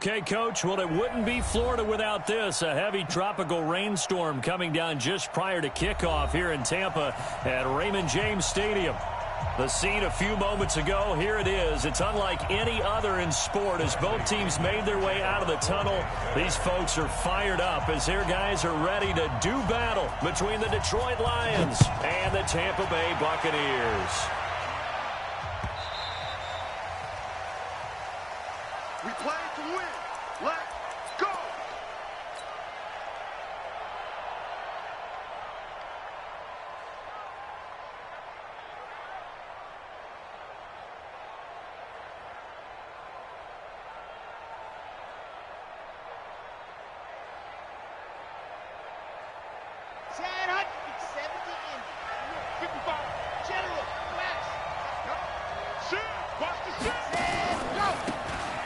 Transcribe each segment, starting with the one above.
Okay, Coach, well, it wouldn't be Florida without this. A heavy tropical rainstorm coming down just prior to kickoff here in Tampa at Raymond James Stadium. The scene a few moments ago, here it is. It's unlike any other in sport as both teams made their way out of the tunnel. These folks are fired up as their guys are ready to do battle between the Detroit Lions and the Tampa Bay Buccaneers. We play to win. Let's go!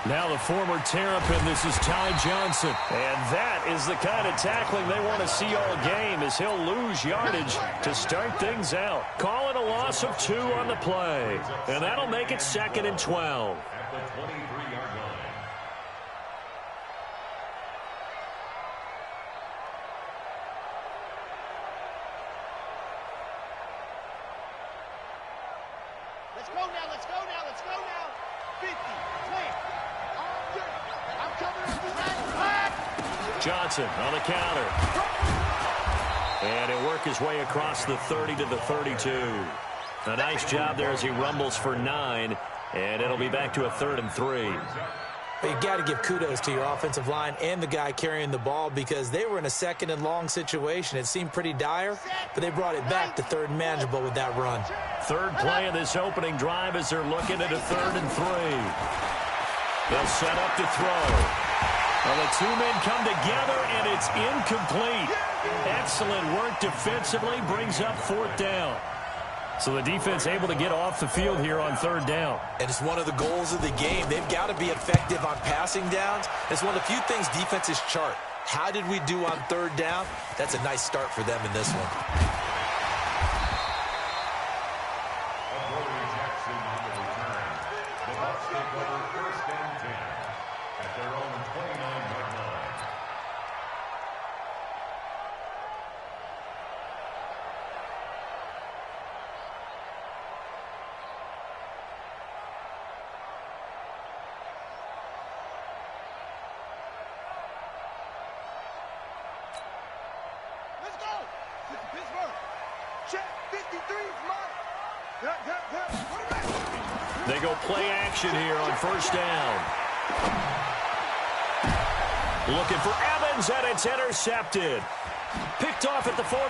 Now the former Terrapin, this is Ty Johnson. And that is the kind of tackling they want to see all game as he'll lose yardage to start things out. Call it a loss of 2 on the play. And that'll make it 2nd and 12. At the 23-yard line. Let's go now, let's go now, let's go now. 50, 20. I'm coming up the right. Johnson on the counter. And he'll work his way across the 30 to the 32. A nice job there as he rumbles for 9. And it'll be back to a 3rd and 3. You got to give kudos to your offensive line and the guy carrying the ball because they were in a 2nd and long situation. It seemed pretty dire, but they brought it back to 3rd and manageable with that run. Third play of this opening drive as they're looking at a 3rd and 3. They'll set up to throw. Well, the two men come together, and it's incomplete. Excellent work defensively, brings up 4th down. So the defense able to get off the field here on 3rd down. And it's one of the goals of the game. They've got to be effective on passing downs. It's one of the few things defenses chart. How did we do on 3rd down? That's a nice start for them in this one. The Bucs take over 1st and 10 at their own 29-yard line. Let's go! This is Pittsburgh. Check 53 is mine. They go play action here on 1st down. Looking for Evans, and it's intercepted. Picked off at the 48.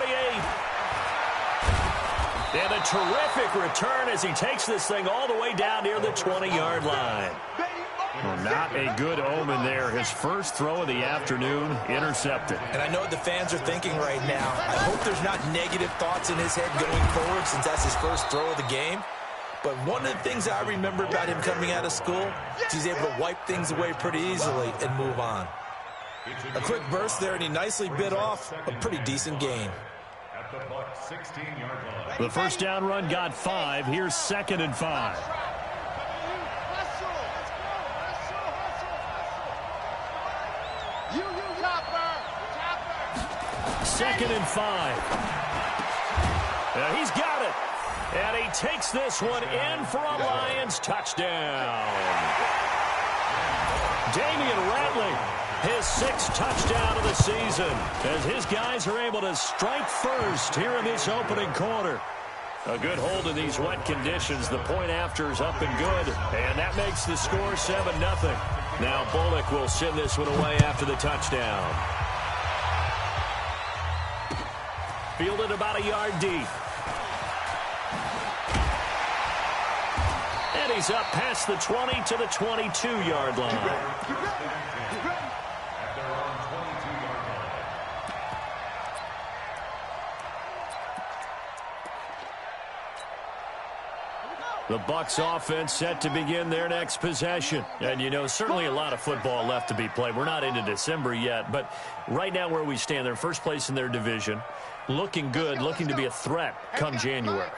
And a terrific return as he takes this thing all the way down near the 20-yard line. Well, not a good omen there. His first throw of the afternoon, intercepted. And I know what the fans are thinking right now. I hope there's not negative thoughts in his head going forward since that's his first throw of the game. But one of the things I remember about him coming out of school is he's able to wipe things away pretty easily and move on. A quick burst there, and he nicely bit off a pretty decent gain. At the Bucs 16-yard line. The 1st down run got 5. Here's 2nd and 5. Second and 5. He's got it. And he takes this one in for a Lions touchdown. Damian Ratley, his 6th touchdown of the season, as his guys are able to strike first here in this opening quarter. A good hold in these wet conditions. The point after is up and good, and that makes the score 7-0. Now Bullock will send this one away after the touchdown. Fielded about a yard deep. And he's up past the 20 to the 22-yard line. At their own 22-yard line. The Bucs offense set to begin their next possession. And, you know, certainly a lot of football left to be played. We're not into December yet, but right now where we stand, they're first place in their division. Looking good, looking to be a threat come January.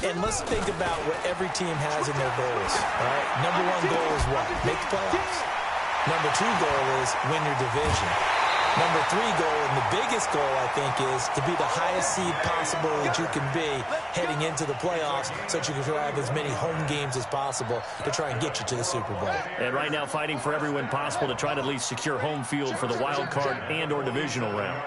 And let's think about what every team has in their goals. All right? Number one goal is what? Make the playoffs. Number 2 goal is win your division. Number 3 goal, and the biggest goal, I think, is to be the highest seed possible that you can be heading into the playoffs so that you can have as many home games as possible to try and get you to the Super Bowl. And right now fighting for every win possible to try to at least secure home field for the wild card and or divisional round.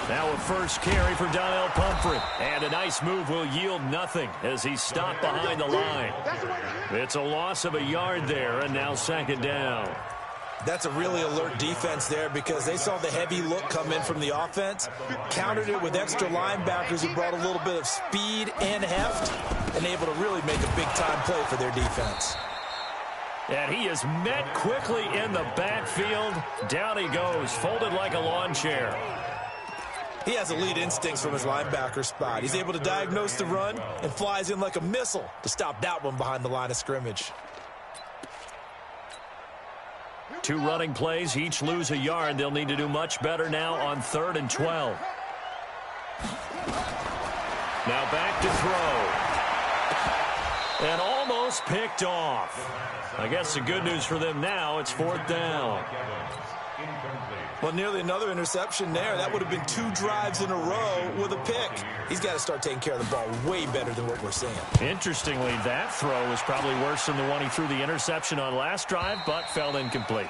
Now a first carry for Donnell Pumphrey. And a nice move will yield nothing as he's stopped behind the line. It's a loss of a yard there, and now second down. That's a really alert defense there because they saw the heavy look come in from the offense, countered it with extra linebackers who brought a little bit of speed and heft, and able to really make a big-time play for their defense. And he is met quickly in the backfield. Down he goes, folded like a lawn chair. He has elite instincts from his linebacker spot. He's able to diagnose the run and flies in like a missile to stop that one behind the line of scrimmage. 2 running plays, each lose a yard. They'll need to do much better now on 3rd and 12. Now back to throw. And almost picked off. I guess the good news for them now, it's 4th down. Well, nearly another interception there. That would have been 2 drives in a row with a pick. He's got to start taking care of the ball way better than what we're seeing. Interestingly, that throw was probably worse than the one he threw the interception on last drive, but fell incomplete.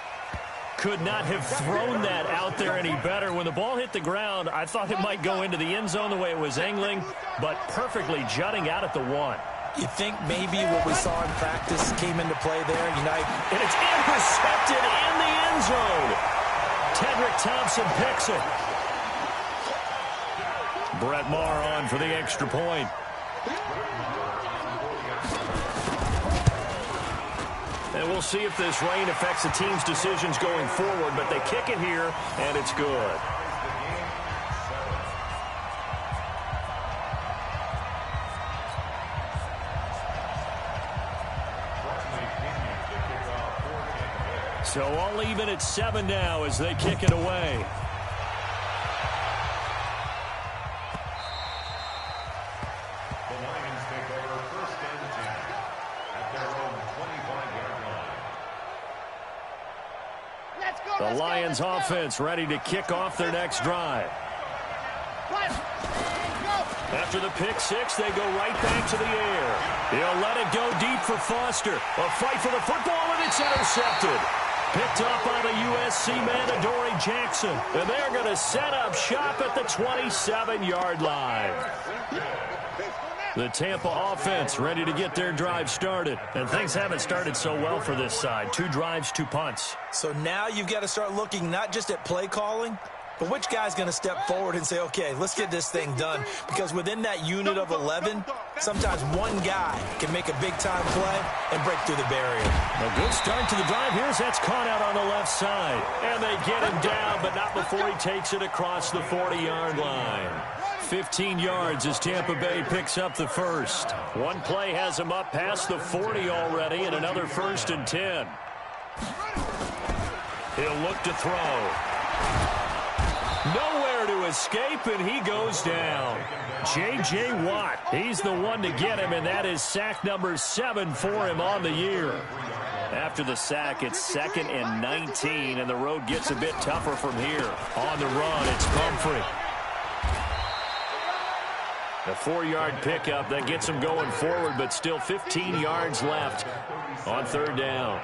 Could not have thrown that out there any better. When the ball hit the ground, I thought it might go into the end zone the way it was angling, but perfectly jutting out at the 1. You think maybe what we saw in practice came into play there? And it's intercepted in the end zone. Tedrick Thompson picks it. Brett Maher on for the extra point. And we'll see if this rain affects the team's decisions going forward, but they kick it here, and it's good. So all even at 7 now as they kick it away. The Lions take over 1st and 10 at their own 25-yard line. Let's go, The Lions offense ready to kick off their next drive. After the pick 6, they go right back to the air. He'll let it go deep for Foster. A fight for the football, and it's intercepted. Picked up by the USC man, Adoree Jackson. And they're going to set up shop at the 27-yard line. The Tampa offense ready to get their drive started. And things haven't started so well for this side. 2 drives, 2 punts. So now you've got to start looking not just at play calling, but which guy's going to step forward and say, okay, let's get this thing done. Because within that unit of 11, sometimes one guy can make a big-time play and break through the barrier. A good start to the drive here as that's caught out on the left side. And they get him down, but not before he takes it across the 40-yard line. 15 yards as Tampa Bay picks up the first. One play has him up past the 40 already, and another 1st and 10. He'll look to throw. Nowhere to escape, and he goes down. J.J. Watt, he's the one to get him, and that is sack number 7 for him on the year. After the sack, it's 2nd and 19, and the road gets a bit tougher from here. On the run, it's Pumphrey. A 4-yard pickup that gets him going forward, but still 15 yards left on 3rd down.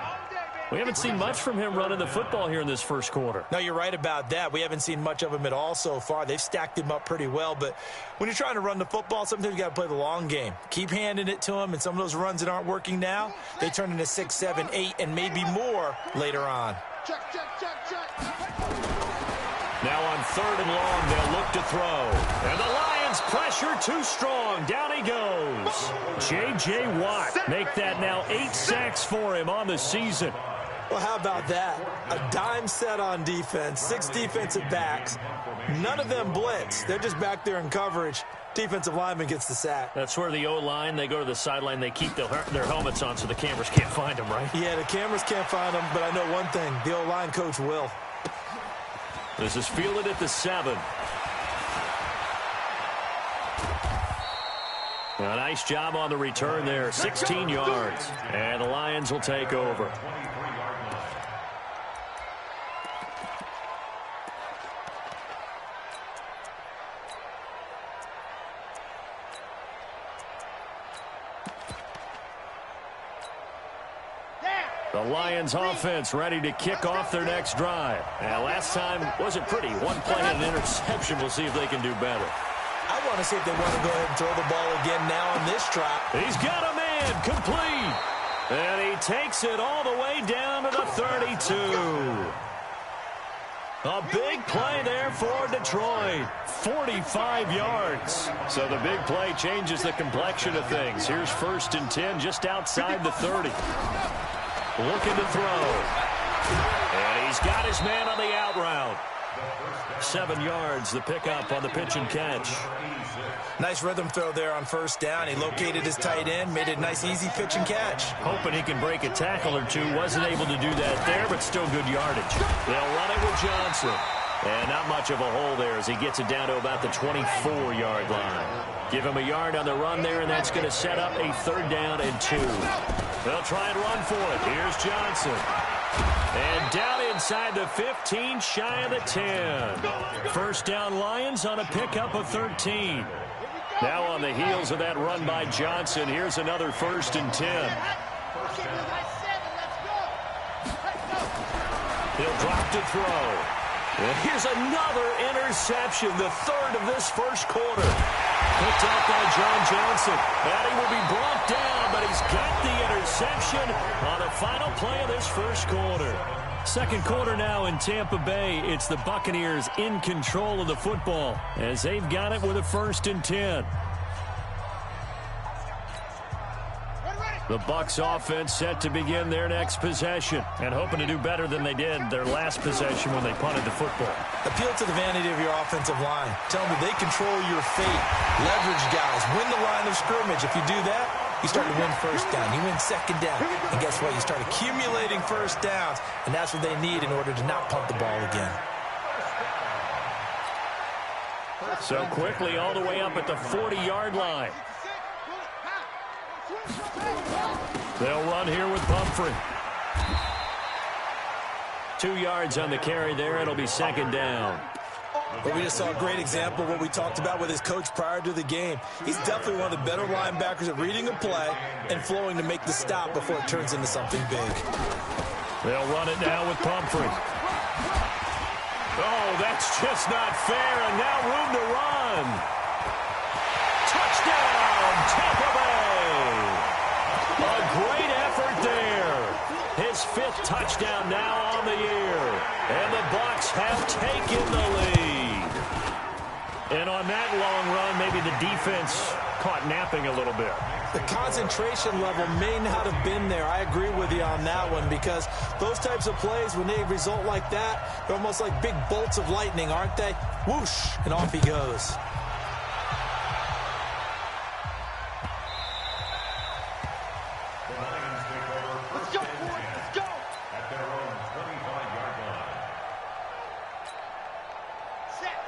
We haven't seen much from him running the football here in this first quarter. No, you're right about that. We haven't seen much of him at all so far. They've stacked him up pretty well, but when you're trying to run the football, sometimes you got to play the long game. Keep handing it to him, and some of those runs that aren't working now, they turn into 6, 7, 8, and maybe more later on. Check. Now on 3rd and long, they'll look to throw. And the Lions pressure too strong. Down he goes. J.J. Watt make that now 8 sacks for him on the season. Well, how about that? A dime set on defense, 6 defensive backs. None of them blitz. They're just back there in coverage. Defensive lineman gets the sack. That's where the O-line, they go to the sideline, they keep their helmets on so the cameras can't find them, right? Yeah, the cameras can't find them, but I know one thing. The O-line coach will. This is fielded at the 7. A nice job on the return there, 16 yards. And the Lions will take over. Lions offense ready to kick off their next drive. And last time wasn't pretty. One play and an interception. We'll see if they can do better. I want to see if they want to go ahead and throw the ball again now on this drive. He's got a man complete. And he takes it all the way down to the 32. A big play there for Detroit. 45 yards. So the big play changes the complexion of things. Here's 1st and 10 just outside the 30. Looking to throw. And he's got his man on the out route. 7 yards, the pickup on the pitch and catch. Nice rhythm throw there on 1st down. He located his tight end, made it a nice, easy pitch and catch. Hoping he can break a tackle or two. Wasn't able to do that there, but still good yardage. They'll run it with Johnson. And not much of a hole there as he gets it down to about the 24-yard line. Give him a yard on the run there, and that's going to set up a 3rd down and 2. They'll try and run for it. Here's Johnson. And down inside the 15, shy of the 10. 1st down Lions on a pickup of 13. Now on the heels of that run by Johnson, here's another 1st and 10. He'll drop to throw. And here's another interception, the 3rd of this 1st quarter. Picked up by John Johnson. And he will be brought down, but he's got the interception on the final play of this 1st quarter. 2nd quarter now in Tampa Bay. It's the Buccaneers in control of the football as they've got it with a 1st and 10. The Bucs offense set to begin their next possession and hoping to do better than they did their last possession when they punted the football. Appeal to the vanity of your offensive line. Tell them that they control your fate. Leverage guys. Win the line of scrimmage. If you do that, you start to win 1st down. You win 2nd down. And guess what? You start accumulating 1st downs, and that's what they need in order to not punt the ball again. So quickly all the way up at the 40-yard line. They'll run here with Pumphrey. 2 yards on the carry there. It'll be 2nd down. But we just saw a great example of what we talked about with his coach prior to the game. He's definitely one of the better linebackers at reading a play and flowing to make the stop before it turns into something big. They'll run it now with Pumphrey. Oh, that's just not fair, and now room to run. Touchdown, Tampa Bay. A great effort there. His 5th touchdown now on the year. And the Bucs have taken the lead. And on that long run, maybe the defense caught napping a little bit. The concentration level may not have been there. I agree with you on that one because those types of plays, when they result like that, they're almost like big bolts of lightning, aren't they? Whoosh, and off he goes.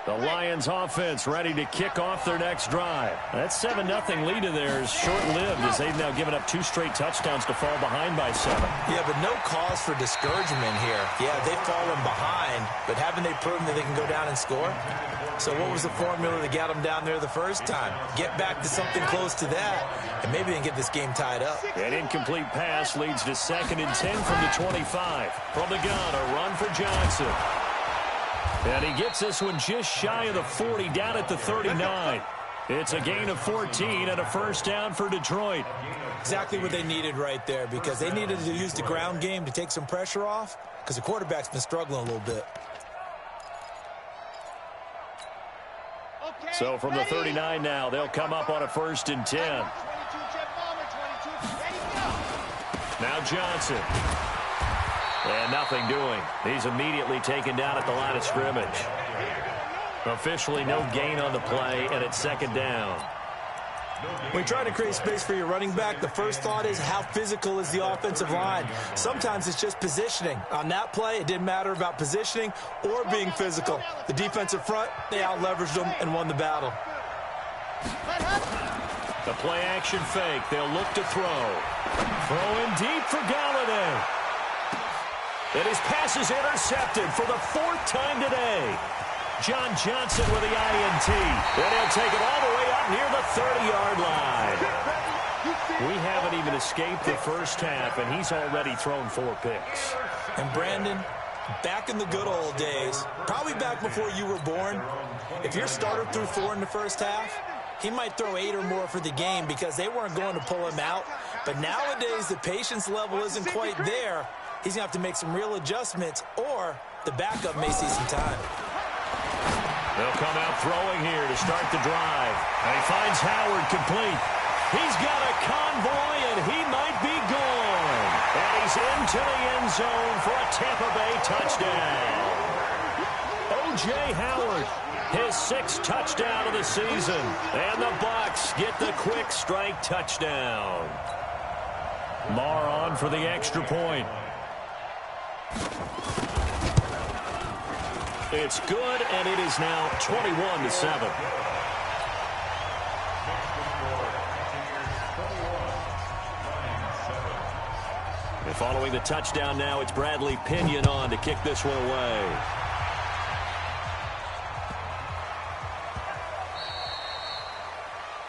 The Lions offense ready to kick off their next drive. That 7-0 lead of theirs short-lived as they've now given up 2 straight touchdowns to fall behind by 7. Yeah, but no cause for discouragement here. Yeah, they've fallen behind, but haven't they proven that they can go down and score? So what was the formula that got them down there the first time? Get back to something close to that, and maybe they can get this game tied up. An incomplete pass leads to 2nd and 10 from the 25. From the gun, a run for Johnson. And he gets this one just shy of the 40, down at the 39. It's a gain of 14 and a 1st down for Detroit. Exactly what they needed right there because they needed to use the ground game to take some pressure off because the quarterback's been struggling a little bit. So from the 39 now, they'll come up on a 1st and 10. Now Johnson. And nothing doing. He's immediately taken down at the line of scrimmage. Officially no gain on the play, and it's 2nd down. When you try to create space for your running back, the first thought is how physical is the offensive line. Sometimes it's just positioning. On that play, it didn't matter about positioning or being physical. The defensive front, they out-leveraged them and won the battle. The play-action fake. They'll look to throw. Throwing deep for Galladay. And his pass is intercepted for the 4th time today. John Johnson with the INT. And he'll take it all the way up near the 30-yard line. We haven't even escaped the first half, and he's already thrown 4 picks. And Brandon, back in the good old days, probably back before you were born, if your starter threw 4 in the first half, he might throw 8 or more for the game because they weren't going to pull him out. But nowadays, the patience level isn't quite there. He's going to have to make some real adjustments, or the backup may see some time. They'll come out throwing here to start the drive. And he finds Howard complete. He's got a convoy, and he might be gone. And he's into the end zone for a Tampa Bay touchdown. O.J. Howard, his 6th touchdown of the season. And the Bucs get the quick strike touchdown. Marr on for the extra point. It's good, and it is now 21-7. And following the touchdown now, it's Bradley Pinion on to kick this one away.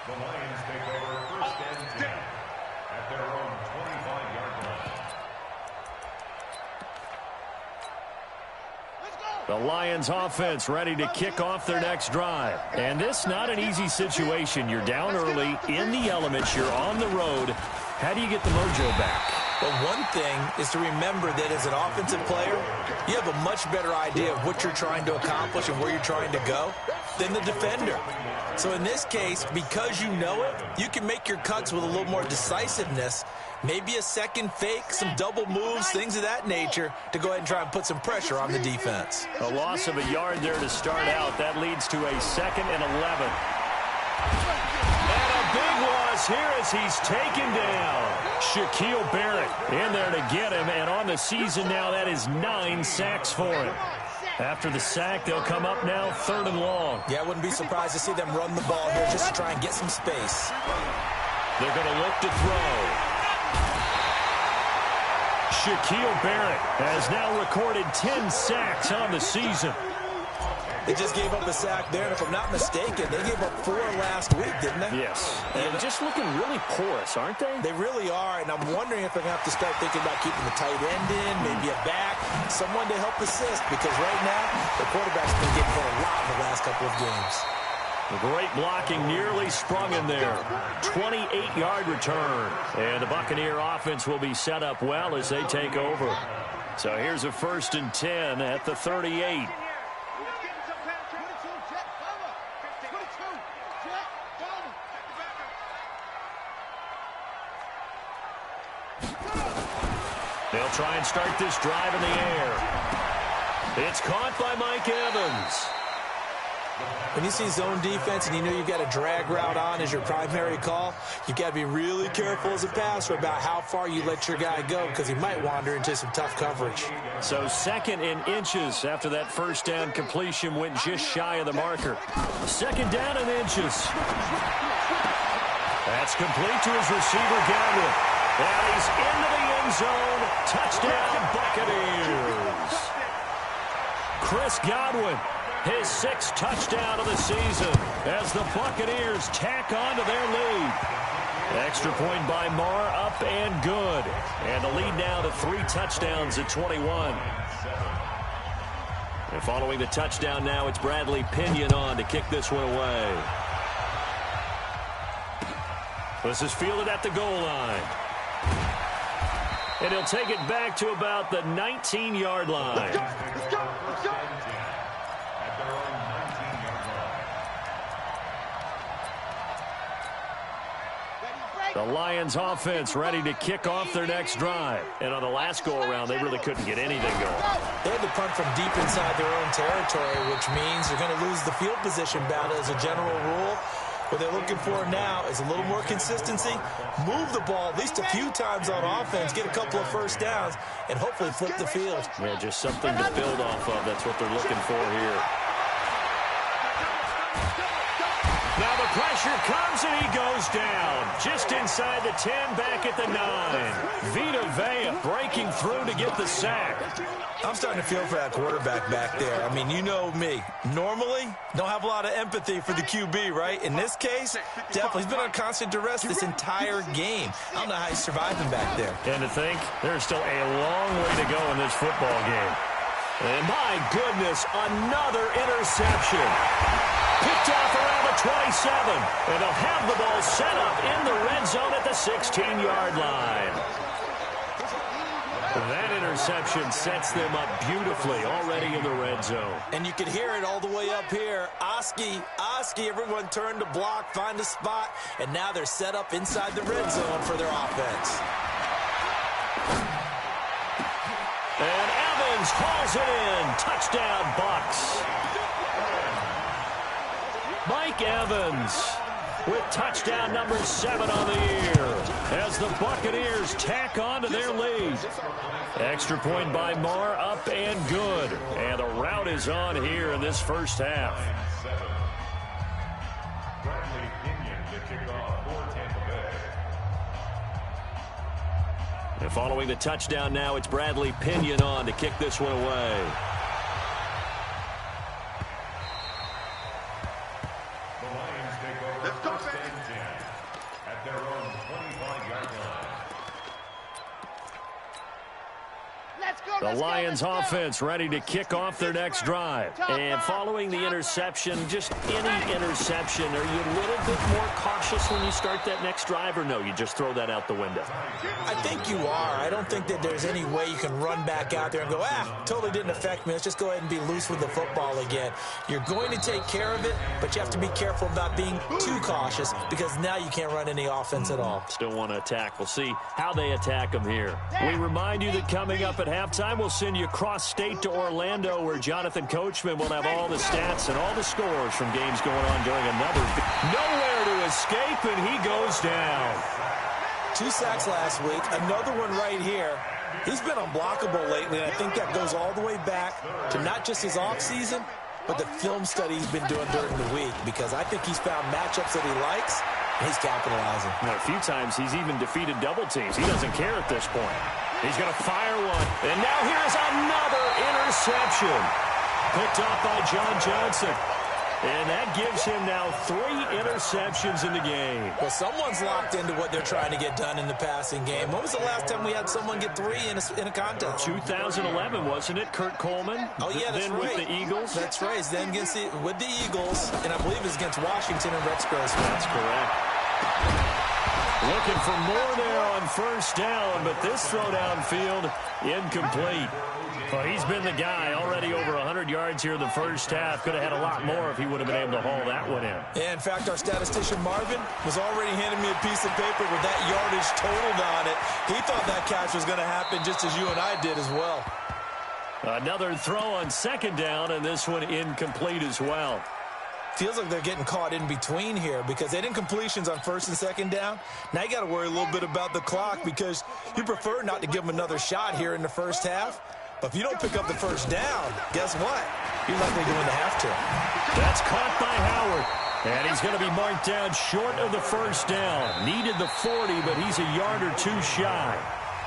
The Lions take over first and 10 at their own 25-yard line. The Lions offense ready to kick off their next drive. And this not an easy situation. You're down early, in the elements, you're on the road. How do you get the mojo back? But one thing is to remember that as an offensive player, you have a much better idea of what you're trying to accomplish and where you're trying to go than the defender. So in this case, because you know it, you can make your cuts with a little more decisiveness, maybe a second fake, some double moves, things of that nature, to go ahead and try and put some pressure on the defense. A loss of a yard there to start out. That leads to a 2nd and 11. And a big loss here as he's taken down. Shaquille Barrett in there to get him, and on the season now, that is 9 sacks for him. After the sack, they'll come up now 3rd and long. Yeah, I wouldn't be surprised to see them run the ball here just to try and get some space. They're going to look to throw. Shaquille Barrett has now recorded 10 sacks on the season. They just gave up a sack there, and if I'm not mistaken, they gave up 4 last week, didn't they? Yes. And just looking really porous, aren't they? They really are, and I'm wondering if they're going to have to start thinking about keeping the tight end in, maybe a back, someone to help assist, because right now, the quarterback's been getting hit a lot in the last couple of games. The great blocking nearly sprung in there. 28-yard return. And the Buccaneer offense will be set up well as they take over. So here's a 1st and 10 at the 38. They'll try and start this drive in the air. It's caught by Mike Evans. When you see zone defense and you know you've got a drag route on as your primary call, you've got to be really careful as a passer about how far you let your guy go because he might wander into some tough coverage. So 2nd and inches after that 1st down completion went just shy of the marker. 2nd down and inches. That's complete to his receiver, Godwin. And he's into the end zone. Touchdown, Buccaneers. Chris Godwin, his 6th touchdown of the season as the Buccaneers tack on to their lead. Extra point by Marr, up and good. And the lead now to 3 touchdowns at 21. And following the touchdown now, it's Bradley Pinion on to kick this one away. This is fielded at the goal line. And he'll take it back to about the 19-yard line. Let's go. At their own 19-yard line. The Lions offense ready to kick off their next drive. And on the last go-around, they really couldn't get anything going. They had to punt from deep inside their own territory, which means they're going to lose the field position battle as a general rule. What they're looking for now is a little more consistency, move the ball at least a few times on offense, get a couple of 1st downs, and hopefully flip the field. Yeah, just something to build off of. That's what they're looking for here. Now the pressure comes, and he goes down. Just inside the 10, back at the 9. Vita Vea breaking through to get the sack. I'm starting to feel for that quarterback back there. I mean, you know me. Normally, don't have a lot of empathy for the QB, right? In this case, definitely. He's been on constant duress this entire game. I don't know how he's surviving back there. And to think, there's still a long way to go in this football game. And my goodness, another interception. Picked off around the 27. And they'll have the ball set up in the red zone at the 16-yard line. That interception sets them up beautifully already in the red zone. And you can hear it all the way up here. Oski, everyone turned to block, find a spot, and now they're set up inside the red zone for their offense. And Evans hauls it in. Touchdown, Bucs. Mike Evans with touchdown number 7 on the year as the Buccaneers tack on to their lead. Extra point by Marr, up and good. And the route is on here in this first half. Bradley Pinion to kick off for Tampa Bay. And following the touchdown now, it's Bradley Pinion on to kick this one away. The Lions offense ready to kick off their next drive. And following the interception, just any interception, are you a little bit more cautious when you start that next drive, or no, you just throw that out the window? I think you are. I don't think that there's any way you can run back out there and go, totally didn't affect me. Let's just go ahead and be loose with the football again. You're going to take care of it, but you have to be careful about being too cautious because now you can't run any offense at all. Still want to attack. We'll see how they attack them here. We remind you that coming up at halftime, we'll send you across state to Orlando, where Jonathan Coachman will have all the stats and all the scores from games going on during another. Nowhere to escape, and he goes down. 2 sacks last week, another one right here. He's been unblockable lately, and I think that goes all the way back to not just his offseason, but the film study he's been doing during the week, because I think he's found matchups that he likes, and he's capitalizing. A few times he's even defeated double teams. He doesn't care at this point. He's going to fire one. And now here's another interception. Picked off by John Johnson. And that gives him now 3 interceptions in the game. Well, someone's locked into what they're trying to get done in the passing game. When was the last time we had someone get 3 in a contest? 2011, wasn't it? Kurt Coleman? Oh, yeah, that's right. Then with the Eagles? That's right. Then with the Eagles, and I believe it's against Washington and Rex Grossman. That's correct. Looking for more there on first down, but this throw downfield incomplete. Well, he's been the guy, already over 100 yards here in the first half. Could have had a lot more if he would have been able to haul that one in. Yeah, in fact, our statistician Marvin was already handing me a piece of paper with that yardage totaled on it. He thought that catch was going to happen just as you and I did as well. Another throw on second down, and this one incomplete as well. Feels like they're getting caught in between here because they didn't completions on first and second down. Now you got to worry a little bit about the clock because you prefer not to give them another shot here in the first half. But if you don't pick up the first down, guess what? You're likely going to have to. That's caught by Howard. And he's going to be marked down short of the first down. Needed the 40, but he's a yard or 2 shy.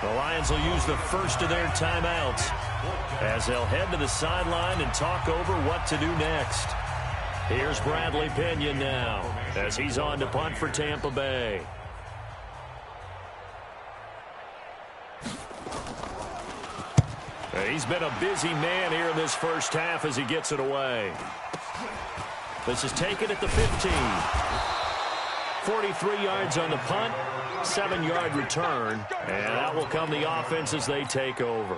The Lions will use the first of their timeouts as they'll head to the sideline and talk over what to do next. Here's Bradley Pinion now as he's on to punt for Tampa Bay. He's been a busy man here in this first half as he gets it away. This is taken at the 15. 43 yards on the punt, 7-yard return, and out will come the offense as they take over.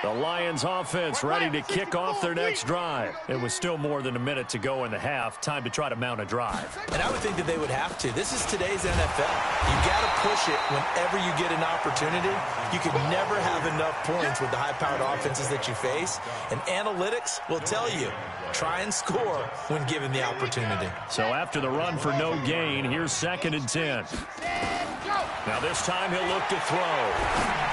The Lions offense ready to kick off their next drive. It was still more than a minute to go in the half. Time to try to mount a drive. And I would think that they would have to. This is today's NFL. You got to push it whenever you get an opportunity. You can never have enough points with the high-powered offenses that you face. And analytics will tell you, try and score when given the opportunity. So after the run for no gain, here's 2nd and 10. Now this time he'll look to throw.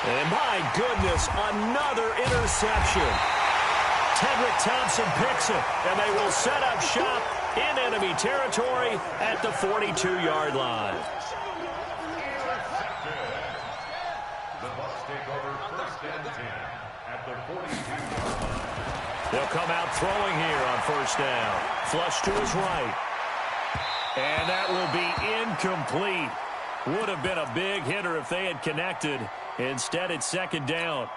And my goodness, another interception. Tedrick Thompson picks it, and they will set up shop in enemy territory at the 42-yard line. The Bucs take over 1st and 10 at the 42-yard line. They'll come out throwing here on 1st down. Flush to his right. And that will be incomplete. Would have been a big hitter if they had connected. Instead, it's 2nd down.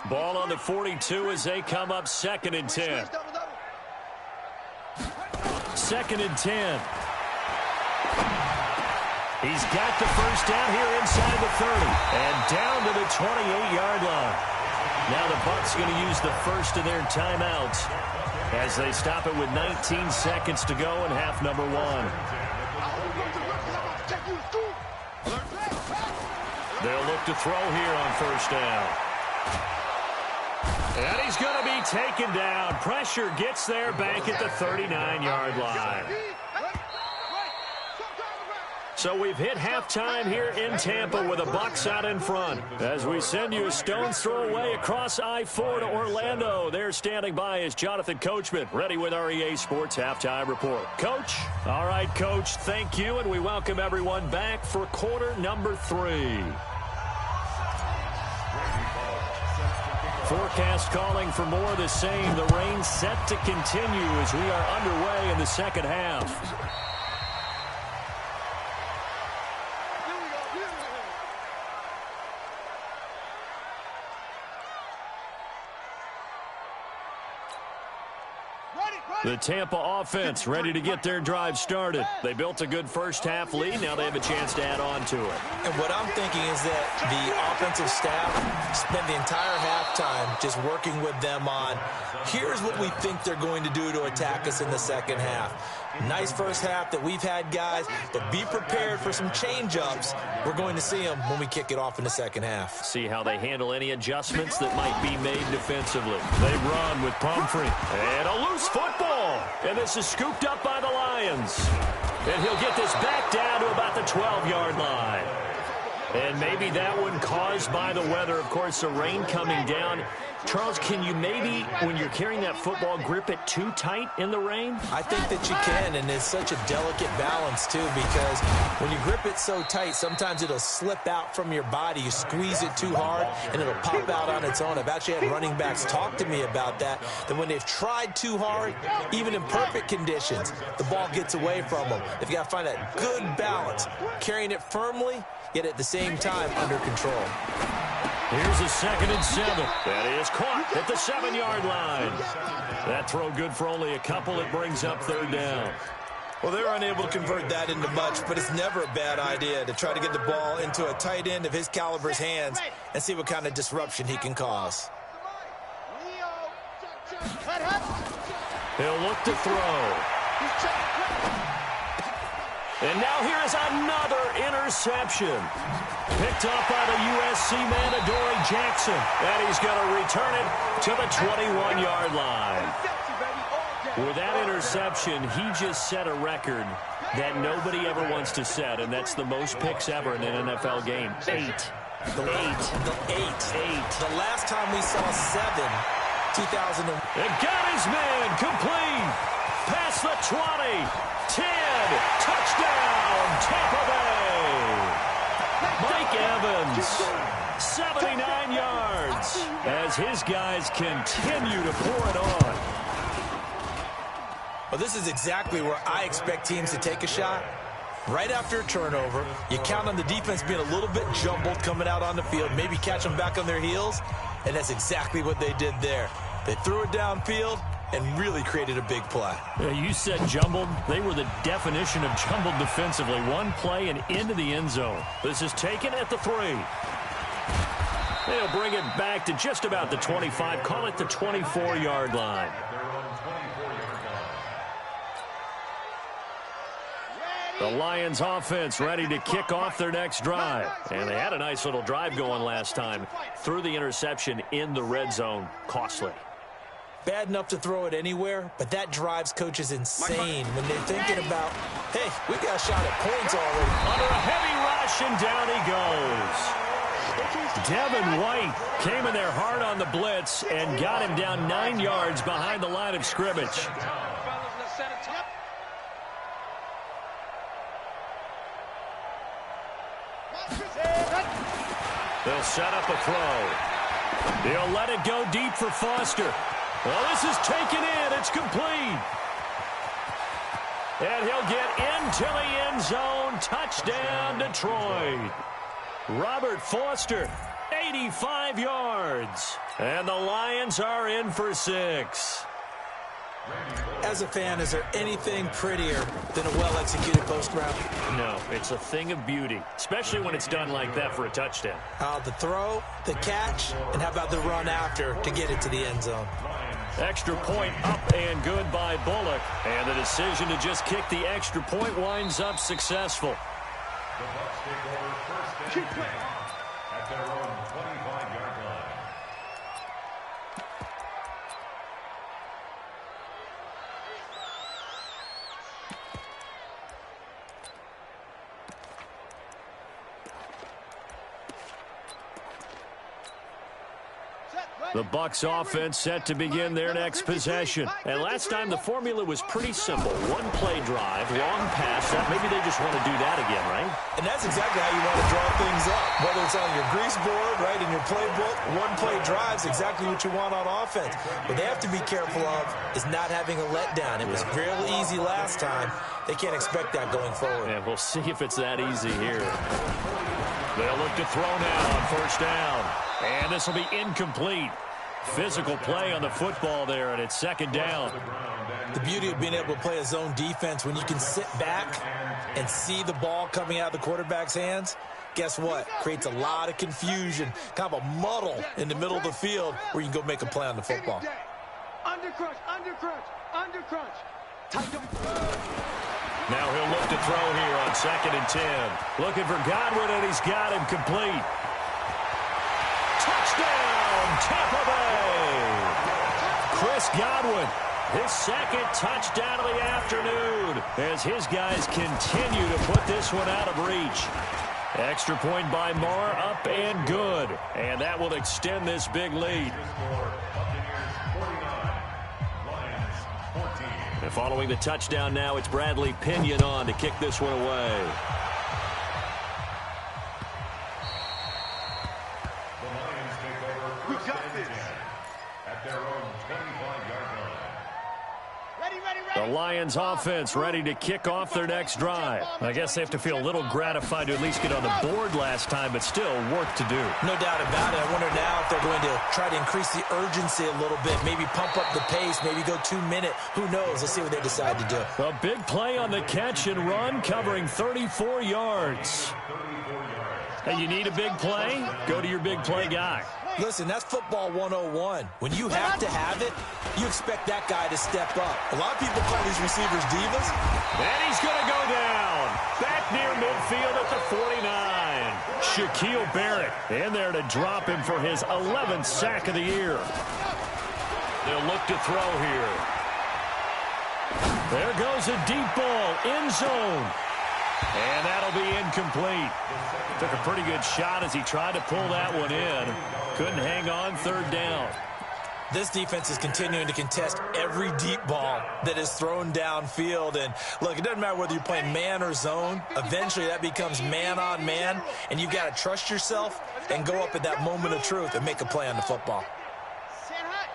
Ball on the 42 as they come up 2nd and 10. 2nd and 10. He's got the 1st down here inside the 30. And down to the 28-yard line. Now the Bucs going to use the first of their timeouts as they stop it with 19 seconds to go in half number 1. They'll look to throw here on 1st down. And he's going to be taken down. Pressure gets there back at the 39-yard line. So we've hit halftime here in Tampa with the Bucs out in front. As we send you a stone's throw away across I-4 to Orlando. There standing by is Jonathan Coachman, ready with our EA Sports Halftime Report. Coach? All right, Coach, thank you, and we welcome everyone back for quarter number 3. Forecast calling for more of the same. The rain set to continue as we are underway in the second half. The Tampa offense ready to get their drive started. They built a good first half lead. Now they have a chance to add on to it. And what I'm thinking is that the offensive staff spent the entire halftime just working with them on, here's what we think they're going to do to attack us in the second half. Nice first half that we've had, guys, but be prepared for some change-ups. We're going to see them when we kick it off in the second half. See how they handle any adjustments that might be made defensively. They run with Pumphrey. And a loose football. And this is scooped up by the Lions. And he'll get this back down to about the 12-yard line. And maybe that one caused by the weather. Of course, the rain coming down. Charles, can you maybe, when you're carrying that football, grip it too tight in the rain? I think that you can, and it's such a delicate balance, too, because when you grip it so tight, sometimes it'll slip out from your body. You squeeze it too hard, and it'll pop out on its own. I've actually had running backs talk to me about that when they've tried too hard, even in perfect conditions, the ball gets away from them. They've got to find that good balance, carrying it firmly, yet at the same time under control. Here's a 2nd and 7. That is caught at the 7-yard line. That throw good for only a couple. It brings up 3rd down. Well, they're unable to convert that into much, but it's never a bad idea to try to get the ball into a tight end of his caliber's hands and see what kind of disruption he can cause. He'll look to throw. And now here is another interception. Picked up by the USC man, Adoree Jackson. And he's going to return it to the 21-yard line. With that interception, he just set a record that nobody ever wants to set, and that's the most picks ever in an NFL game. 8. The last time we saw 7, 2000. And got his man complete. Past the 20. 10. Touchdown, Tampa Bay. Mike Evans, 79 yards, as his guys continue to pour it on. Well, this is exactly where I expect teams to take a shot. Right after a turnover, you count on the defense being a little bit jumbled coming out on the field, maybe catch them back on their heels, and that's exactly what they did there. They threw it downfield and really created a big play. Yeah, you said jumbled. They were the definition of jumbled defensively. One play and into the end zone. This is taken at the 3. They'll bring it back to just about the 25. Call it the 24-yard line. The Lions offense ready to kick off their next drive. And they had a nice little drive going last time. Threw the interception in the red zone. Costly. Bad enough to throw it anywhere, but that drives coaches insane when they're thinking about, hey, we got a shot at points already. Under a heavy rush, and down he goes. Devin White came in there hard on the blitz and got him down 9 yards behind the line of scrimmage. They'll set up a throw. They'll let it go deep for Foster. Well, this is taken in. It's complete. And he'll get into the end zone. Touchdown, Detroit. Robert Foster, 85 yards. And the Lions are in for 6. As a fan, is there anything prettier than a well-executed post route? No, it's a thing of beauty, especially when it's done like that for a touchdown. The throw, the catch, and how about the run after to get it to the end zone? Extra point up and good by Bullock. And the decision to just kick the extra point winds up successful. The Bucs take over first and 10 at their own 25-yard line. The Bucs offense set to begin their next possession. And last time the formula was pretty simple. One play drive, long pass. Maybe they just want to do that again, right? And that's exactly how you want to draw things up. Whether it's on your grease board, right, in your playbook, one play drive's exactly what you want on offense. What they have to be careful of is not having a letdown. It was real easy last time. They can't expect that going forward. And we'll see if it's that easy here. They'll look to throw now on first down. And this will be incomplete. Physical play on the football there, and it's second down. The beauty of being able to play a zone defense when you can sit back and see the ball coming out of the quarterback's hands, guess what? Creates a lot of confusion, kind of a muddle in the middle of the field where you can go make a play on the football. Under crunch, under crunch, under crunch. Now he'll look to throw here on second and 10. Looking for Godwin, and he's got him complete. Touchdown, Tampa Bay! Chris Godwin, his second touchdown of the afternoon as his guys continue to put this one out of reach. Extra point by Moore, up and good. And that will extend this big lead. Buccaneers 49, Lions 14. And following the touchdown now, it's Bradley Pinion on to kick this one away. The Lions offense ready to kick off their next drive. I guess they have to feel a little gratified to at least get on the board last time, but still work to do. No doubt about it. I wonder now if they're going to try to increase the urgency a little bit, maybe pump up the pace, maybe go 2 minute. Who knows? Let's see what they decide to do. A big play on the catch and run, covering 34 yards. Hey, you need a big play? Go to your big play guy. Listen, that's football 101. When you have to have it, you expect that guy to step up. A lot of people call these receivers divas. And he's going to go down. Back near midfield at the 49. Shaquille Barrett in there to drop him for his 11th sack of the year. They'll look to throw here. There goes a deep ball, end zone. And that'll be incomplete. Took a pretty good shot as he tried to pull that one in. Couldn't hang on, third down. This defense is continuing to contest every deep ball that is thrown downfield. And look, it doesn't matter whether you're playing man or zone. Eventually that becomes man on man. And you've got to trust yourself and go up at that moment of truth and make a play on the football. Stand high.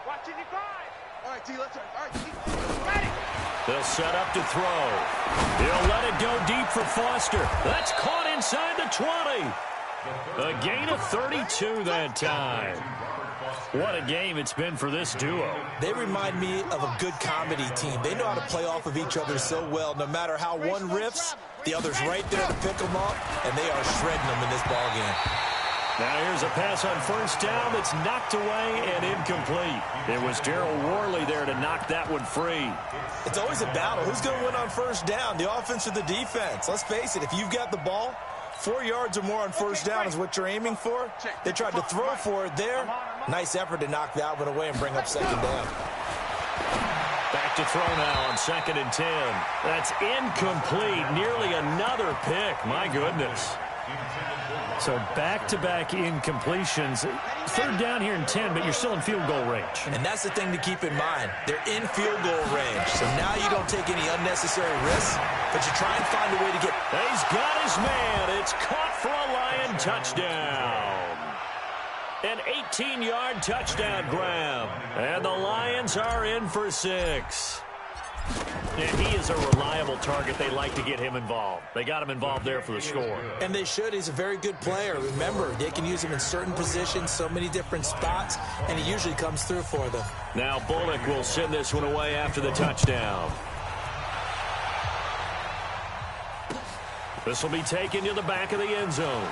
Watching the five. All right, T, let's all right, T. Ready. They'll set up to throw. He'll let it go deep for Foster. That's caught inside the 20. A gain of 32 that time. What a game it's been for this duo. They remind me of a good comedy team. They know how to play off of each other so well. No matter how one riffs, the other's right there to pick them up, and they are shredding them in this ball game. Now here's a pass on first down that's knocked away and incomplete. It was Darryl Worley there to knock that one free. It's always a battle. Who's going to win on first down, the offense or the defense? Let's face it, if you've got the ball, 4 yards or more on first down is what you're aiming for. They tried to throw for it there. Nice effort to knock that one away and bring up second down. Back to throw now on second and 10. That's incomplete. Nearly another pick. My goodness. So back-to-back incompletions. Third down here in 10, but you're still in field goal range. And that's the thing to keep in mind. They're in field goal range. So now you don't take any unnecessary risks, but you try and find a way to get... He's got his man. It's caught for a Lion touchdown. An 18-yard touchdown grab. And the Lions are in for 6. And he is a reliable target. They like to get him involved. They got him involved there for the score. And they should. He's a very good player. Remember, they can use him in certain positions, so many different spots, and he usually comes through for them. Now Bullock will send this one away after the touchdown. This will be taken to the back of the end zone.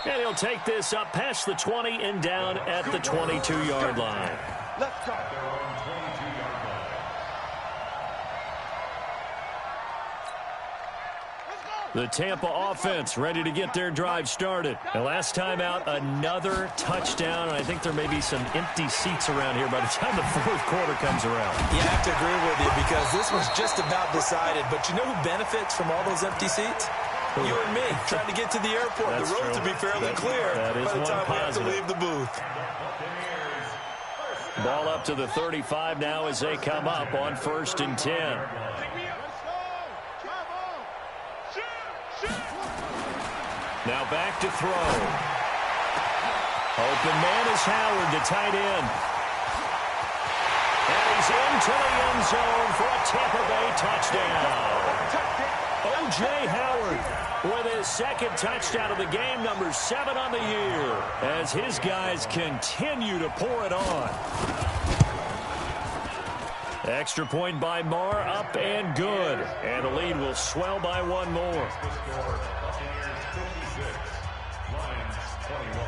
And he'll take this up past the 20 and down at the 22-yard line. Let's go. The Tampa offense ready to get their drive started. And last time out, another touchdown. And I think there may be some empty seats around here by the time the fourth quarter comes around. Yeah, I have to agree with you because this was just about decided. But you know who benefits from all those empty seats? You and me, trying to get to the airport. That's the road true. to be fairly clear that is by the one time we have to positive. leave the booth. Ball up to the 35 now as they come up on 1st and 10. Now back to throw. Open man is Howard, the tight end. And he's into the end zone for a Tampa Bay touchdown. O.J. Howard with his second touchdown of the game, number 7 on the year, as his guys continue to pour it on. Extra point by Marr, up and good. And the lead will swell by one more. Buccaneers 56, Lions 21.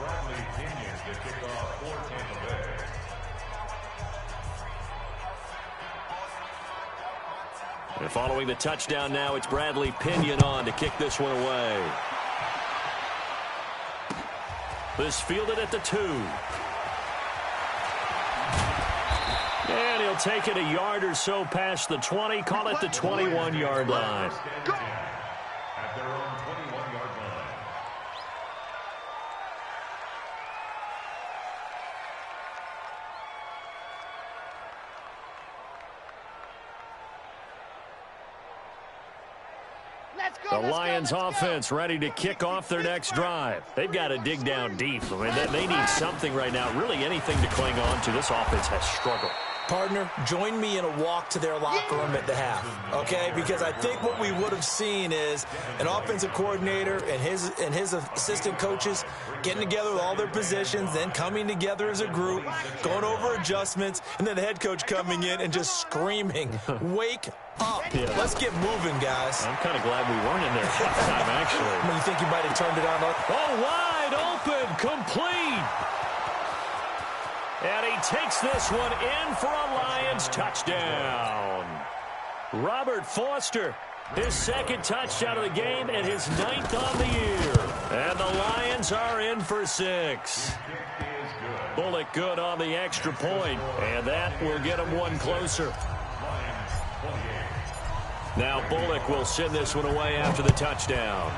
Bradley Pinion to kick off for Tampa Bay. And following the touchdown now, it's Bradley Pinion on to kick this one away. This fielded at the 2. And he'll take it a yard or so past the 20, call it the 21-yard line. At their own 21-yard line. Let's go. The Lions offense ready to kick off their next drive. They've got to dig down deep. I mean, they need something right now, really anything to cling on to. This offense has struggled. Partner, join me in a walk to their locker room at the half, okay? Because I think what we would have seen is an offensive coordinator and his assistant coaches getting together with all their positions, then coming together as a group, going over adjustments, and then the head coach coming in and just screaming, wake up. Yeah. Let's get moving, guys. I'm kind of glad we weren't in there at halftime, actually. I mean, you think you might have turned it on? Oh, wide open, complete. And he takes this one in for a Lions touchdown. Robert Foster, his second touchdown of the game and his 9th on the year. And the Lions are in for 6. Bullock good on the extra point, and that will get him one closer. Now Bullock will send this one away after the touchdown.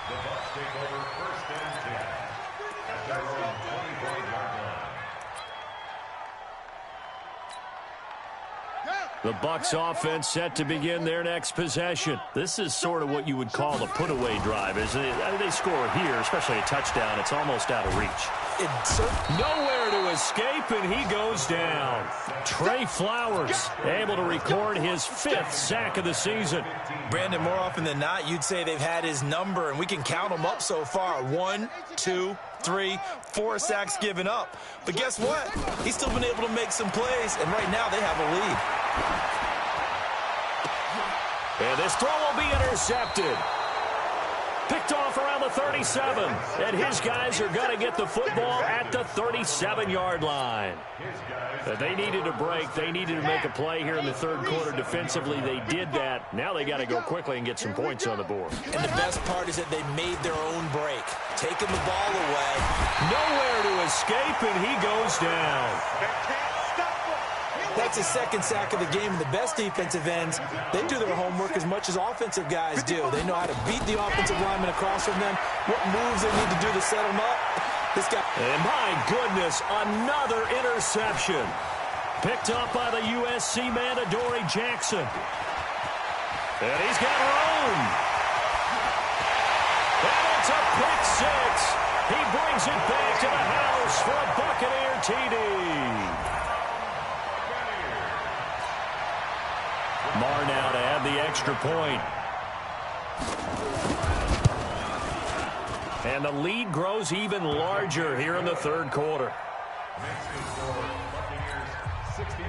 The Bucs take over 1st and 10 at their own 24-yard line. The Bucs offense set to begin their next possession. This is sort of what you would call a put-away drive, isn't it? I mean, they score here, especially a touchdown. It's almost out of reach. Nowhere to escape, and he goes down. Trey Flowers able to record his 5th sack of the season. Brandon, more often than not, you'd say they've had his number, and we can count them up so far. 1, 2, 3, 4 sacks given up. But guess what? He's still been able to make some plays, and right now they have a lead. And this throw will be intercepted. Picked off around the the 37. And his guys are going to get the football at the 37-yard line. They needed a break. They needed to make a play here in the third quarter defensively. They did that. Now they got to go quickly and get some points on the board. And the best part is that they made their own break, taking the ball away. Nowhere to escape, and he goes down. That's his second sack of the game. And the best defensive ends, they do their homework as much as offensive guys do. They know how to beat the offensive lineman across from them, what moves they need to do to set them up. This guy. And my goodness, another interception. Picked up by the USC man, Adoree Jackson. And he's got room. And it's a pick six. He brings it back to the house for a Buccaneer TD. Marr now to add the extra point. And the lead grows even larger here in the third quarter. Next score, Buccaneers 63,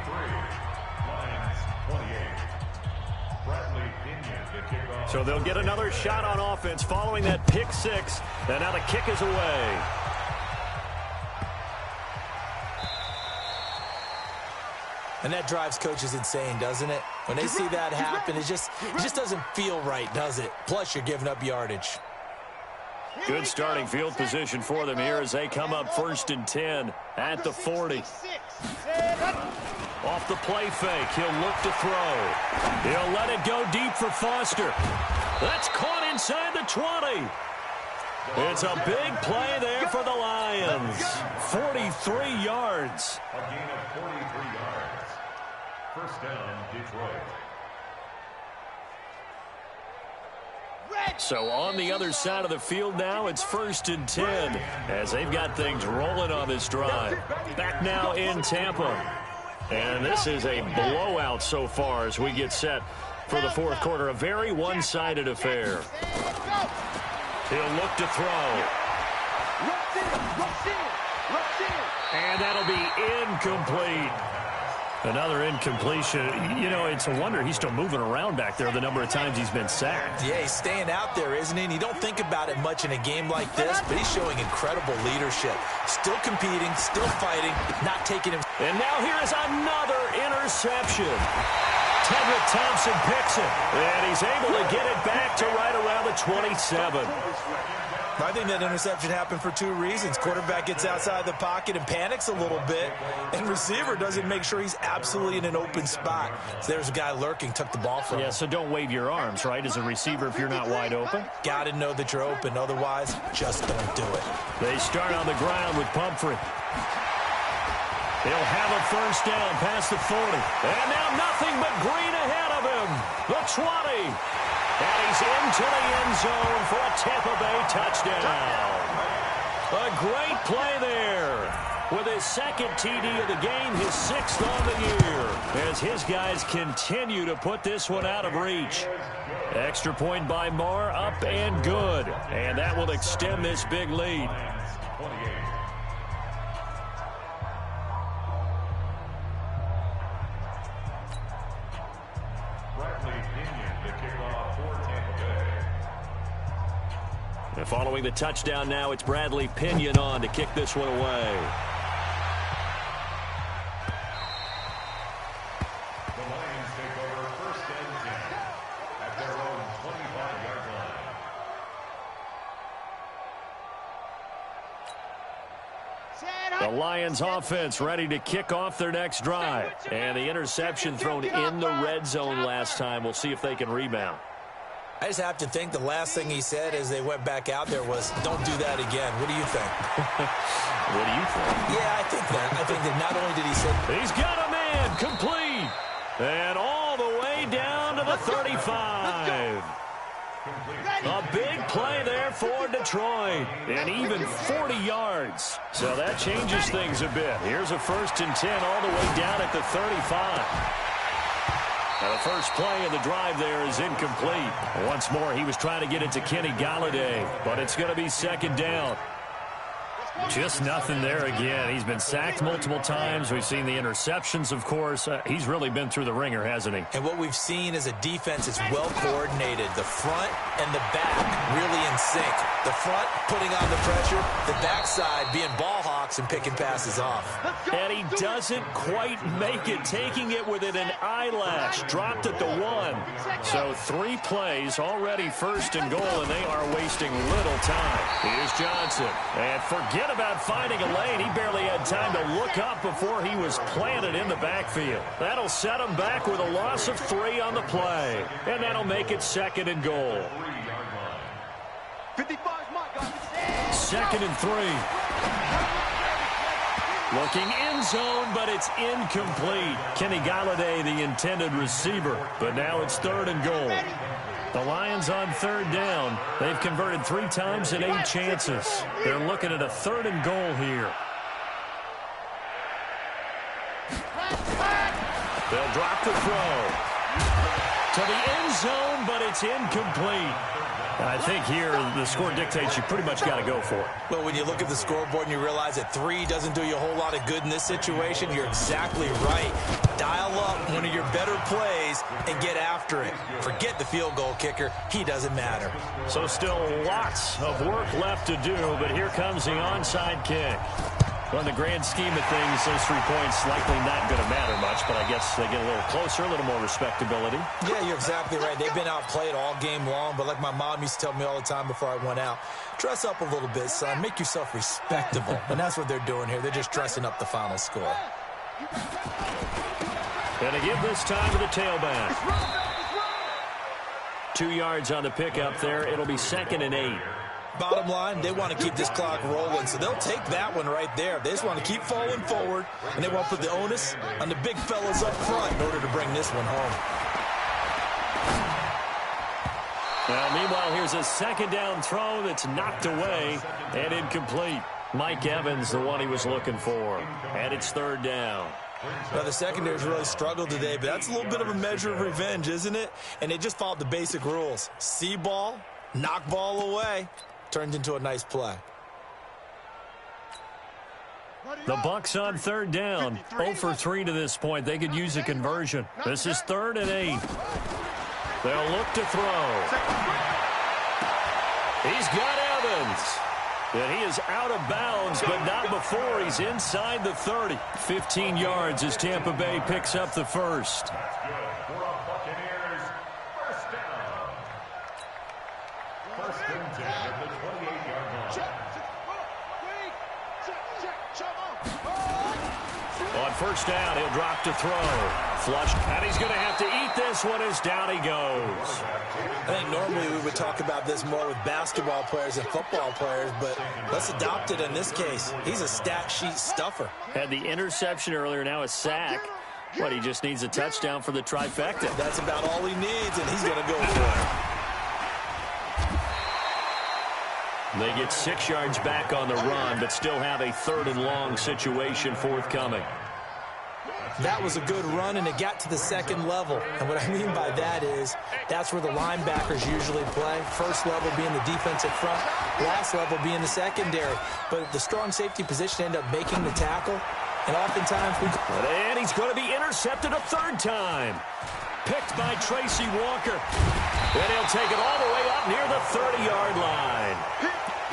Lions 28. Bradley Pinion to kick off. So they'll get another shot on offense following that pick six. And now the kick is away. And that drives coaches insane, doesn't it? When they see that happen, it just doesn't feel right, does it? Plus, you're giving up yardage. Good starting field position for them here as they come up 1st and 10 at the 40. Off the play fake, he'll look to throw. He'll let it go deep for Foster. That's caught inside the 20. It's a big play there for the Lions. 43 yards. A gain of 43 yards. First down, Detroit. So on the other side of the field now, it's 1st and 10 as they've got things rolling on this drive. Back now in Tampa. And this is a blowout so far as we get set for the fourth quarter. A very one-sided affair. He'll look to throw. And that'll be incomplete. Another incompletion. You know, it's a wonder he's still moving around back there the number of times he's been sacked. Yeah, he's staying out there, isn't he? And you don't think about it much in a game like this, but he's showing incredible leadership. Still competing, still fighting, not taking him. And now here is another interception. Tedrick Thompson picks it, and he's able to get it back to right around the 27. I think that interception happened for two reasons. Quarterback gets outside the pocket and panics a little bit, and receiver doesn't make sure he's absolutely in an open spot. So there's a guy lurking, took the ball from him. Yeah, so don't wave your arms, right, as a receiver if you're not wide open. Got to know that you're open. Otherwise, just don't do it. They start on the ground with Pumphrey. He'll have a first down past the 40. And now nothing but green ahead of him. The 20. And he's into the end zone for a Tampa Bay touchdown. A great play there. With his second TD of the game, his 6th on the year. As his guys continue to put this one out of reach. Extra point by Marr, up and good. And that will extend this big lead. And following the touchdown now, it's Bradley Pinion on to kick this one away. The Lions take over 1st and 10 at their own 25-yard line. The Lions offense ready to kick off their next drive. And the interception thrown in the red zone last time. We'll see if they can rebound. I just have to think the last thing he said as they went back out there was, don't do that again. What do you think? What do you think? Yeah, I think that. I think that not only did he say... He's got a man complete. And all the way down to the 35. A big play there for Detroit. And even 40 yards. So that changes things a bit. Here's a 1st and 10 all the way down at the 35. Now the first play of the drive there is incomplete. Once more, he was trying to get it to Kenny Galladay, but it's going to be 2nd down. Just nothing there again. He's been sacked multiple times. We've seen the interceptions, of course. He's really been through the ringer, hasn't he? And what we've seen is a defense that's well coordinated. The front and the back really in sync. The front putting on the pressure, the backside being ball hawks and picking passes off. And he doesn't quite make it, taking it within an eyelash. Dropped at the 1. So 3 plays, already first and goal, and they are wasting little time. Here's Johnson. And forget about finding a lane. He barely had time to look up before he was planted in the backfield. That'll set him back with a loss of 3 on the play. And that'll make it 2nd and goal. 2nd and 3. Looking end zone, but it's incomplete. Kenny Galladay, the intended receiver. But now it's 3rd and goal. The Lions on 3rd down. They've converted 3 times in 8 chances. They're looking at a 3rd and goal here. They'll drop the throw to the end zone, but it's incomplete. I think here the score dictates you pretty much got to go for it. Well, when you look at the scoreboard and you realize that 3 doesn't do you a whole lot of good in this situation, you're exactly right. Dial up one of your better plays and get after it. Forget the field goal kicker. He doesn't matter. So still lots of work left to do, but here comes the onside kick. Well, in the grand scheme of things, those 3 points likely not going to matter much, but I guess they get a little closer, a little more respectability. Yeah, you're exactly right. They've been outplayed all game long, but like my mom used to tell me all the time before I went out, dress up a little bit, son. Make yourself respectable. And that's what they're doing here. They're just dressing up the final score. Going to give this time to the tailback. 2 yards on the pickup there. It'll be 2nd and 8. Bottom line, they want to keep this clock rolling, so they'll take that one right there. They just want to keep falling forward, and they want to put the onus on the big fellas up front in order to bring this one home. Well, meanwhile, here's a 2nd down throw that's knocked away and incomplete. Mike Evans, the one he was looking for, and it's 3rd down. Now, the secondary's really struggled today, but that's a little bit of a measure of revenge, isn't it? And they just followed the basic rules. See ball, knock ball away. Turned into a nice play. The Bucs on 3rd down. 0 for 3 to this point. They could use a conversion. This is 3rd and 8. They'll look to throw. He's got Evans. And he is out of bounds, but not before he's inside the 30. 15 yards as Tampa Bay picks up the first. Buccaneers, first down. First and 10 at the 28-yard line. On 1st down, he'll drop to throw. Flush, and he's going to have to eat this one as down he goes. I think normally we would talk about this more with basketball players and football players, but let's adopt it in this case. He's a stat sheet stuffer. Had the interception earlier, now a sack. But he just needs a touchdown for the trifecta. That's about all he needs, and he's going to go for it. They get 6 yards back on the run, but still have a 3rd and long situation forthcoming. That was a good run, and it got to the 2nd level. And what I mean by that is that's where the linebackers usually play. First level being the defensive front, last level being the secondary. But the strong safety position ended up making the tackle, and oftentimes and he's going to be intercepted a 3rd time. Picked by Tracy Walker. And he'll take it all the way up near the 30-yard line.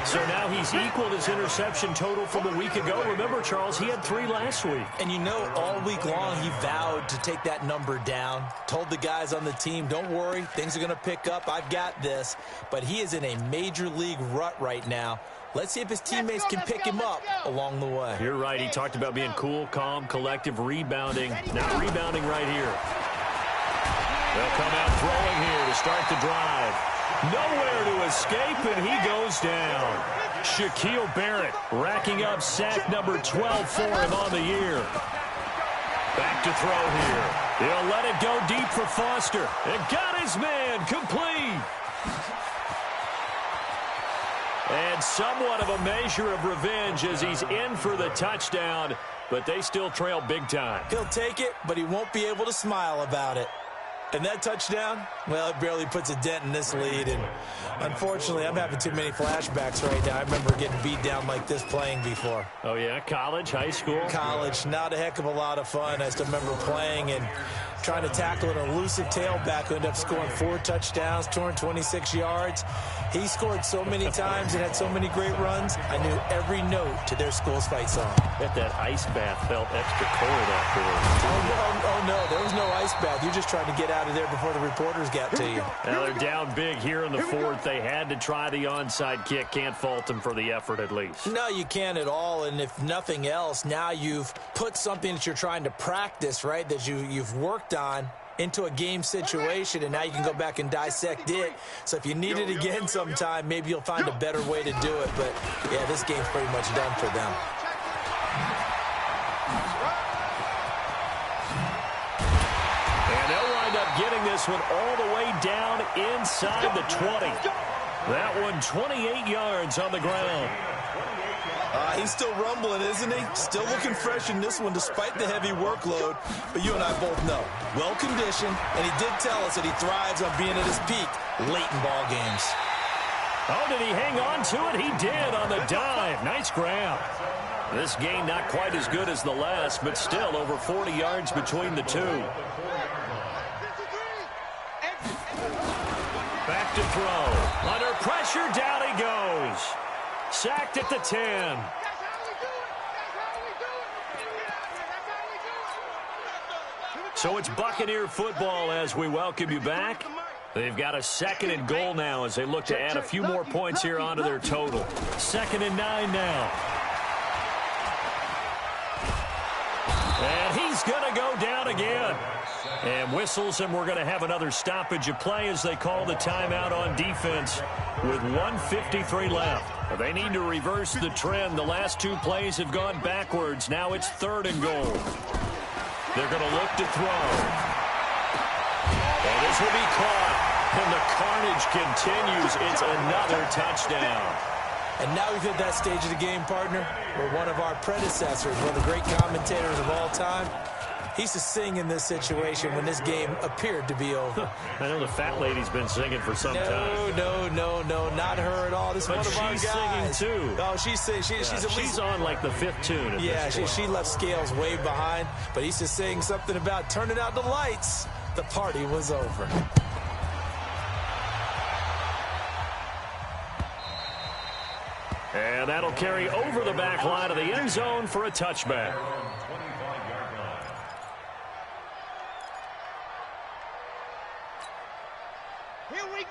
So now he's equaled his interception total from a week ago. Remember, Charles, he had 3 last week. And you know, all week long he vowed to take that number down. Told the guys on the team, don't worry, things are going to pick up. I've got this. But he is in a major league rut right now. Let's see if his teammates can pick him up along the way. You're right. He talked about being cool, calm, collective, rebounding. Now rebounding right here. They'll come out throwing here to start the drive. Nowhere to escape, and he goes down. Shaquille Barrett racking up sack number 12 for him on the year. Back to throw here. He'll let it go deep for Foster. And got his man complete. And somewhat of a measure of revenge as he's in for the touchdown, but they still trail big time. He'll take it, but he won't be able to smile about it. And that touchdown, well, it barely puts a dent in this lead. And unfortunately, I'm having too many flashbacks right now. I remember getting beat down like this playing before. Oh, yeah? College, high school? College, not a heck of a lot of fun. I still remember playing and trying to tackle an elusive tailback who ended up scoring 4 touchdowns, 226 yards. He scored so many times and had so many great runs, I knew every note to their school's fight song. Bet that ice bath felt extra cold afterwards. Oh, no, there was no ice bath. You're just trying to get out of there before the reporters got to you. Now they're down big here in the fourth. They had to try the onside kick. Can't fault them for the effort at least. No, you can't at all. And if nothing else, now you've put something that you're trying to practice, right, that you've worked on into a game situation, and now you can go back and dissect it. So if you need it again sometime, maybe you'll find a better way to do it. But, yeah, this game's pretty much done for them. And they'll wind up getting this one all the way down inside the 20. That one 28 yards on the ground. He's still rumbling, isn't he? Still looking fresh in this one despite the heavy workload. But you and I both know, well-conditioned, and he did tell us that he thrives on being at his peak late in ball games. Oh, did he hang on to it? He did on the dive. Nice grab. This gain not quite as good as the last, but still over 40 yards between the two. Back to throw. Under pressure, down he goes. Sacked at the 10. So it's Buccaneer football as we welcome you back. They've got a 2nd and goal now as they look to add a few more points here onto their total. 2nd and 9 now. And he's going to go down again. And whistles, and we're going to have another stoppage of play as they call the timeout on defense with 1:53 left. They need to reverse the trend. The last 2 plays have gone backwards. Now it's 3rd and goal. They're going to look to throw. And this will be caught. And the carnage continues. It's another touchdown. And now we've hit that stage of the game, partner, where one of our predecessors, one of the great commentators of all time, he used to sing in this situation when this game appeared to be over. I know the fat lady's been singing for some time. No, not her at all. This is one of our guys. She's singing too. Oh, she's singing. She's on like the 5th tune. Yeah, she left Scales way behind, but he used to sing something about turning out the lights. The party was over. And that'll carry over the back line of the end zone for a touchback.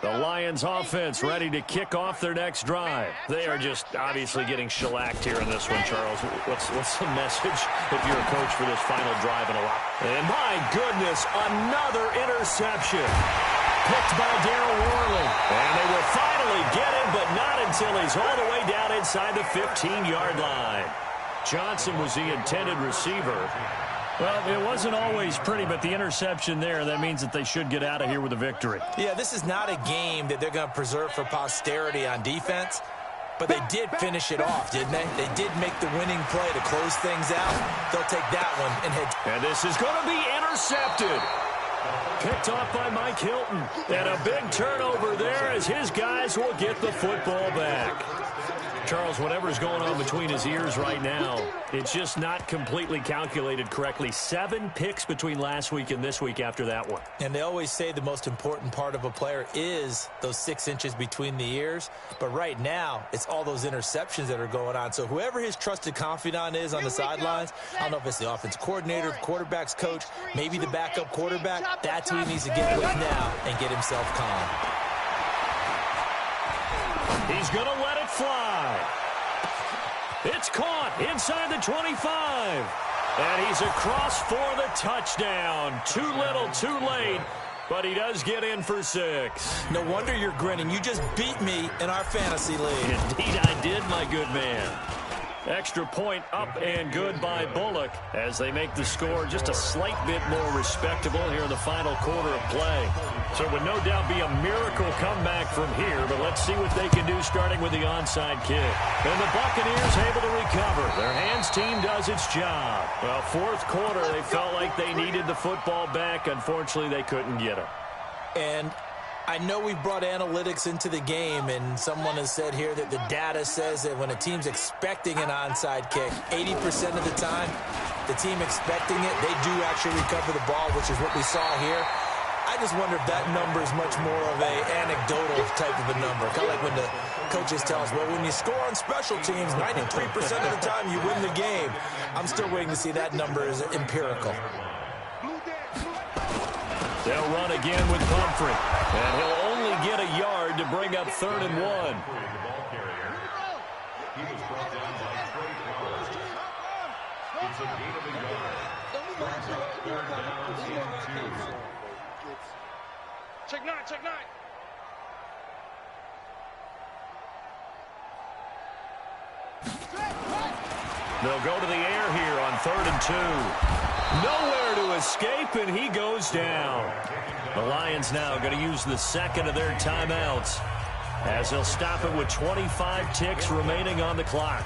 The Lions offense ready to kick off their next drive. They are just obviously getting shellacked here in this one, Charles. What's the message if you're a coach for this final drive in a lot? And my goodness, another interception. Picked by Darryl Worley. And they will finally get him, but not until he's all the way down inside the 15-yard line. Johnson was the intended receiver. Well, it wasn't always pretty, but the interception there, that means that they should get out of here with a victory. Yeah, this is not a game that they're going to preserve for posterity on defense, but they did finish it off, didn't they? They did make the winning play to close things out. They'll take that one and head. And this is going to be intercepted. Picked off by Mike Hilton. And a big turnover there as his guys will get the football back. Charles, whatever's going on between his ears right now, it's just not completely calculated correctly. 7 picks between last week and this week after that one. And they always say the most important part of a player is those 6 inches between the ears. But right now, it's all those interceptions that are going on. So whoever his trusted confidant is on the sidelines, I don't know if it's the offensive coordinator, the quarterback's coach, maybe the backup quarterback, that's who he needs to get with now and get himself calm. He's going to let it fly. It's caught inside the 25. And he's across for the touchdown. Too little, too late. But he does get in for 6. No wonder you're grinning. You just beat me in our fantasy league. Indeed I did, my good man. Extra point up and good by Bullock as they make the score just a slight bit more respectable here in the final quarter of play. So it would no doubt be a miracle comeback from here, but let's see what they can do starting with the onside kick. And the Buccaneers able to recover. Their hands team does its job. Well, fourth quarter, they felt like they needed the football back. Unfortunately, they couldn't get it. And I know we've brought analytics into the game, and someone has said here that the data says that when a team's expecting an onside kick, 80% of the time, the team expecting it, they do actually recover the ball, which is what we saw here. I just wonder if that number is much more of an anecdotal type of a number. Kind of like when the coaches tell us, well, when you score on special teams, 93% of the time you win the game. I'm still waiting to see that number is empirical. They'll run again with Pumphrey, and he'll only get a yard to bring up 3rd and 1. He was brought down by Trey Flowers. It's a gain of a yard. Brings up 3rd down and 2. Check 9, check 9. They'll go to the air here on 3rd and 2. Nowhere to escape, and he goes down. The Lions now going to use the second of their timeouts as they'll stop it with 25 ticks remaining on the clock.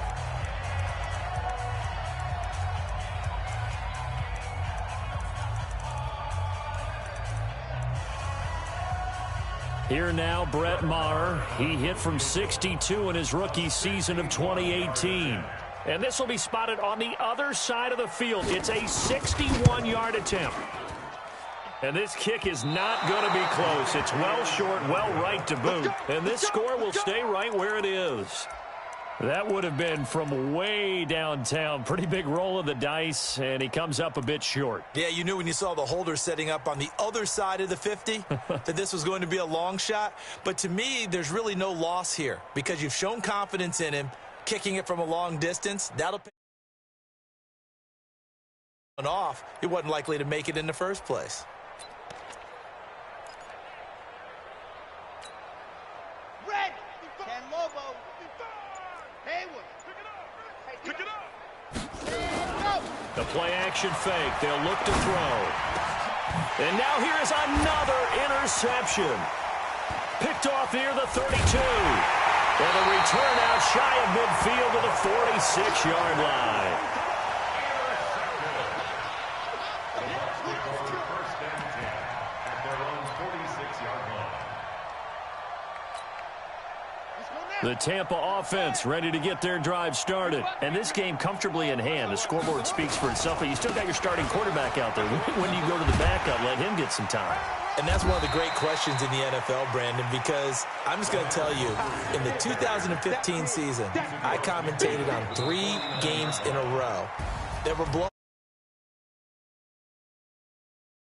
Here now, Brett Maher. He hit from 62 in his rookie season of 2018. And this will be spotted on the other side of the field. It's a 61-yard attempt. And this kick is not going to be close. It's well short, well right to boot. And this score will stay right where it is. That would have been from way downtown. Pretty big roll of the dice, and he comes up a bit short. Yeah, you knew when you saw the holder setting up on the other side of the 50 that this was going to be a long shot. But to me, there's really no loss here because you've shown confidence in him. Kicking it from a long distance, that'll pay off. He wasn't likely to make it in the first place. Red. Ken Lobo. Hayward. Pick it up. The play action fake. They'll look to throw. And now here is another interception. Picked off near the 32. And a return out shy of midfield to the 46-yard line. The Bucs take over 1st and 10 at their own 46-yard line. The Tampa offense ready to get their drive started. And this game comfortably in hand. The scoreboard speaks for itself, but you still got your starting quarterback out there. When do you go to the backup, let him get some time? And that's one of the great questions in the NFL, Brandon, because I'm just going to tell you, in the 2015 season, I commentated on 3 games in a row that were blown